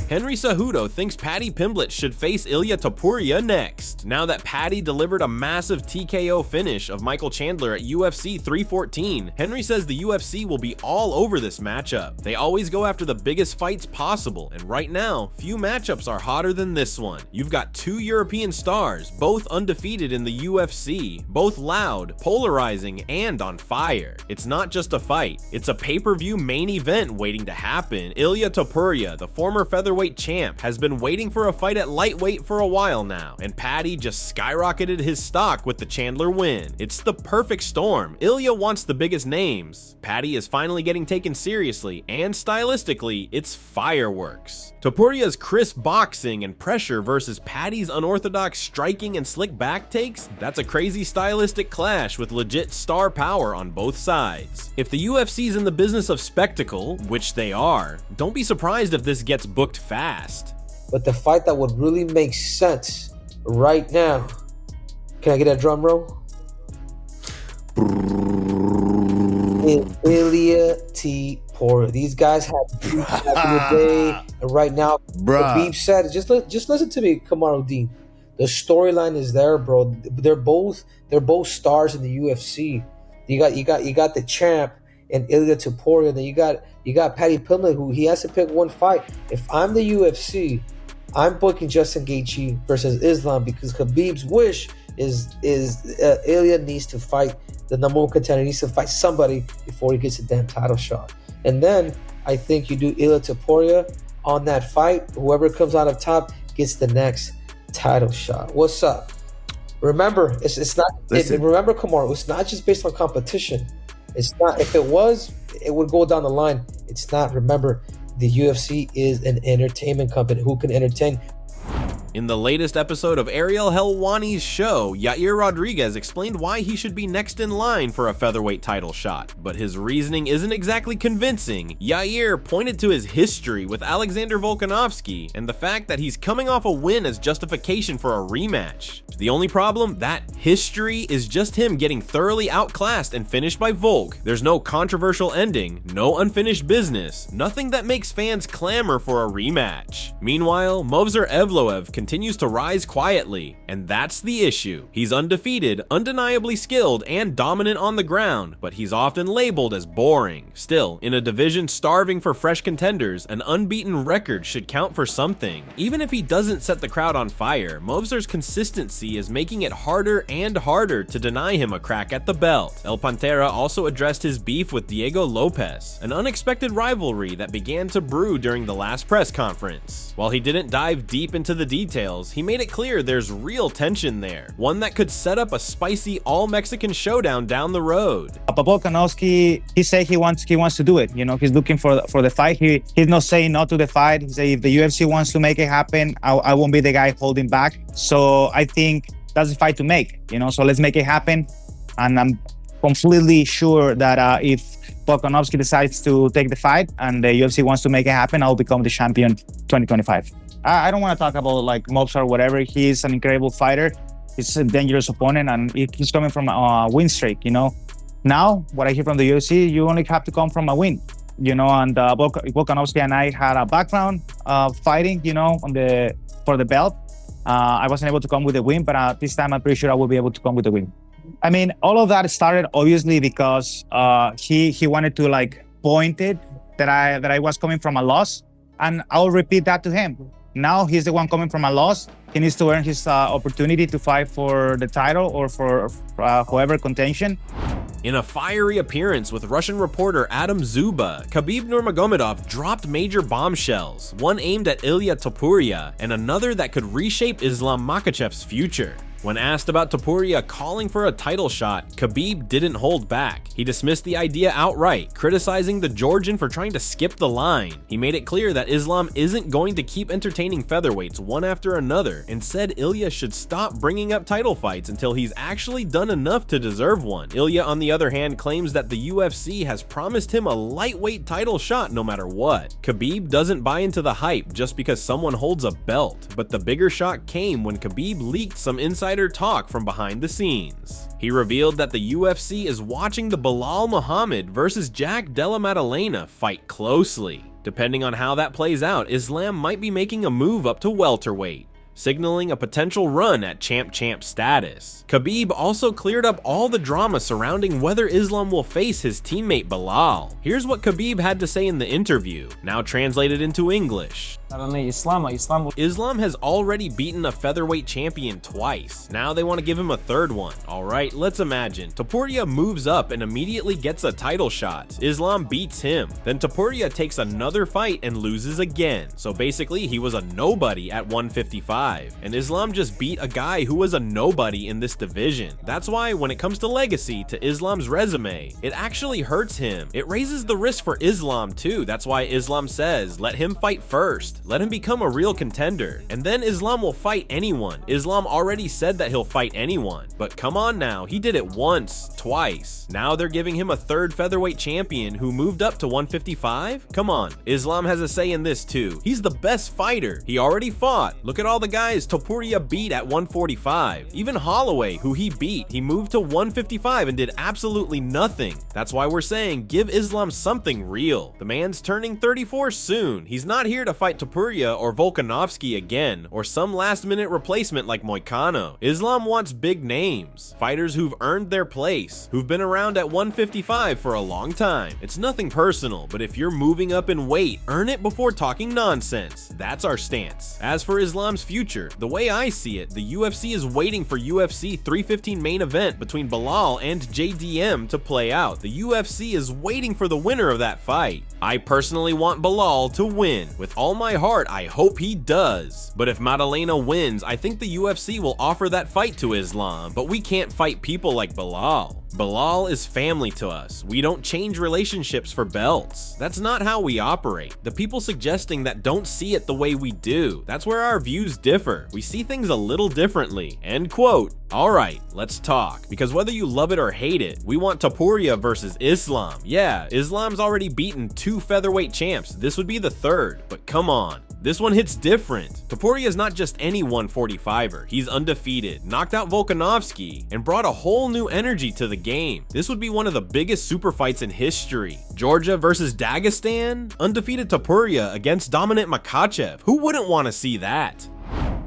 Henry Cejudo thinks Paddy Pimblett should face Ilia Topuria next, now that Paddy delivered a massive TKO finish of Michael Chandler at UFC 314. Henry says the UFC will be all over this matchup. They always go after the biggest fights possible, and right now, few matchups are hotter than this one. You've got two European stars, both undefeated in the UFC, both loud, polarizing, and on fire. It's not just a fight, it's a pay-per-view main event waiting to happen. Ilia Topuria, the former featherweight champ, has been waiting for a fight at lightweight for a while now, and Paddy just skyrocketed his stock with the Chandler win. It's the perfect storm. Ilia wants the biggest names. Paddy is finally getting taken seriously, and stylistically, it's fireworks. Topuria's crisp boxing and pressure versus Paddy's unorthodox striking and slick back takes, that's a crazy stylistic clash with legit star power on both sides. If the UFC's in the business of spectacle, which they are, don't be surprised if this gets booked fast. But the fight that would really make sense right now, can I get a drum roll? Ilia Topuria. These guys had beef back in the day, and right now, Khabib said, just listen to me, Kamaruddin. The storyline is there, bro. They're both stars in the UFC. You got the champ and Ilia Topuria. Then you got Paddy Pimblett, who he has to pick one fight. If I'm the UFC, I'm booking Justin Gaethje versus Islam, because Khabib's wish is Ilia needs to fight the number one contender. He needs to fight somebody before he gets a damn title shot. And then I think you do Ilia Topuria on that fight. Whoever comes out of top gets the next title shot. What's up? Remember, it's not. Remember, Kamaru, it's not just based on competition. It's not. If it was, it would go down the line. It's not. Remember, the UFC is an entertainment company who can entertain. In the latest episode of Ariel Helwani's show, Yair Rodriguez explained why he should be next in line for a featherweight title shot, but his reasoning isn't exactly convincing. Yair pointed to his history with Alexander Volkanovski and the fact that he's coming off a win as justification for a rematch. The only problem? That history is just him getting thoroughly outclassed and finished by Volk. There's no controversial ending, no unfinished business, nothing that makes fans clamor for a rematch. Meanwhile, Movsar Evloev continues to rise quietly, and that's the issue. He's undefeated, undeniably skilled, and dominant on the ground, but he's often labeled as boring. Still, in a division starving for fresh contenders, an unbeaten record should count for something. Even if he doesn't set the crowd on fire, Movsar's consistency is making it harder and harder to deny him a crack at the belt. El Pantera also addressed his beef with Diego Lopes, an unexpected rivalry that began to brew during the last press conference. While he didn't dive deep into the details, he made it clear there's real tension there, one that could set up a spicy all-Mexican showdown down the road. Volkanovski, he said he wants to do it. You know, he's looking for the fight. He's not saying no to the fight. He said if the UFC wants to make it happen, I won't be the guy holding back. So I think that's the fight to make. You know, so let's make it happen. And I'm completely sure that if Volkanovski decides to take the fight and the UFC wants to make it happen, I'll become the champion 2025. I don't want to talk about like Movsar or whatever. He's an incredible fighter. He's a dangerous opponent, and he's coming from a win streak, you know. Now, what I hear from the UFC, you only have to come from a win, you know, and Volkanovski and I had a background fighting, you know, for the belt. I wasn't able to come with a win, but this time I'm pretty sure I will be able to come with a win. I mean, all of that started obviously because he wanted to like point it that I was coming from a loss, and I'll repeat that to him. Now he's the one coming from a loss. He needs to earn his opportunity to fight for the title or for whoever contention. In a fiery appearance with Russian reporter Adam Zuba, Khabib Nurmagomedov dropped major bombshells, one aimed at Ilia Topuria and another that could reshape Islam Makhachev's future. When asked about Topuria calling for a title shot, Khabib didn't hold back. He dismissed the idea outright, criticizing the Georgian for trying to skip the line. He made it clear that Islam isn't going to keep entertaining featherweights one after another, and said Ilia should stop bringing up title fights until he's actually done enough to deserve one. Ilia, on the other hand, claims that the UFC has promised him a lightweight title shot no matter what. Khabib doesn't buy into the hype just because someone holds a belt, but the bigger shock came when Khabib leaked some insider talk from behind the scenes. He revealed that the UFC is watching the Belal Muhammad versus Jack Della Maddalena fight closely. Depending on how that plays out, Islam might be making a move up to welterweight, signaling a potential run at champ status. Khabib also cleared up all the drama surrounding whether Islam will face his teammate Belal. Here's what Khabib had to say in the interview, now translated into English. Islam has already beaten a featherweight champion twice. Now they want to give him a third one. Alright, let's imagine. Topuria moves up and immediately gets a title shot. Islam beats him. Then Topuria takes another fight and loses again. So basically, he was a nobody at 155. And Islam just beat a guy who was a nobody in this division. That's why when it comes to legacy, to Islam's resume, it actually hurts him. It raises the risk for Islam too. That's why Islam says, let him fight first. Let him become a real contender, and then Islam will fight anyone. Islam already said that he'll fight anyone, but come on now, he did it once, twice. Now they're giving him a third featherweight champion who moved up to 155? Come on, Islam has a say in this too. He's the best fighter. He already fought. Look at all the guys Topuria beat at 145. Even Holloway, who he beat, he moved to 155 and did absolutely nothing. That's why we're saying give Islam something real. The man's turning 34 soon. He's not here to fight Topuria or Volkanovski again, or some last-minute replacement like Moicano. Islam wants big names, fighters who've earned their place, who've been around at 155 for a long time. It's nothing personal, but if you're moving up in weight, earn it before talking nonsense. That's our stance. As for Islam's future, the way I see it, the UFC is waiting for UFC 315 main event between Belal and JDM to play out. The UFC is waiting for the winner of that fight. I personally want Belal to win. With all my heart, I hope he does. But if Madalena wins, I think the UFC will offer that fight to Islam, but we can't fight people like Belal. Belal is family to us. We don't change relationships for belts. That's not how we operate. The people suggesting that don't see it the way we do. That's where our views differ. We see things a little differently. End quote. Alright, let's talk. Because whether you love it or hate it, we want Topuria versus Islam. Yeah, Islam's already beaten 2 featherweight champs. This would be the third, but come on. This one hits different. Topuria is not just any 145er. He's undefeated, knocked out Volkanovski, and brought a whole new energy to the game. This would be one of the biggest super fights in history. Georgia versus Dagestan? Undefeated Topuria against dominant Makhachev. Who wouldn't want to see that?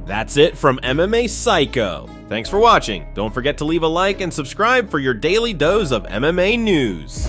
That's it from MMA Psycho. Thanks for watching. Don't forget to leave a like and subscribe for your daily dose of MMA news.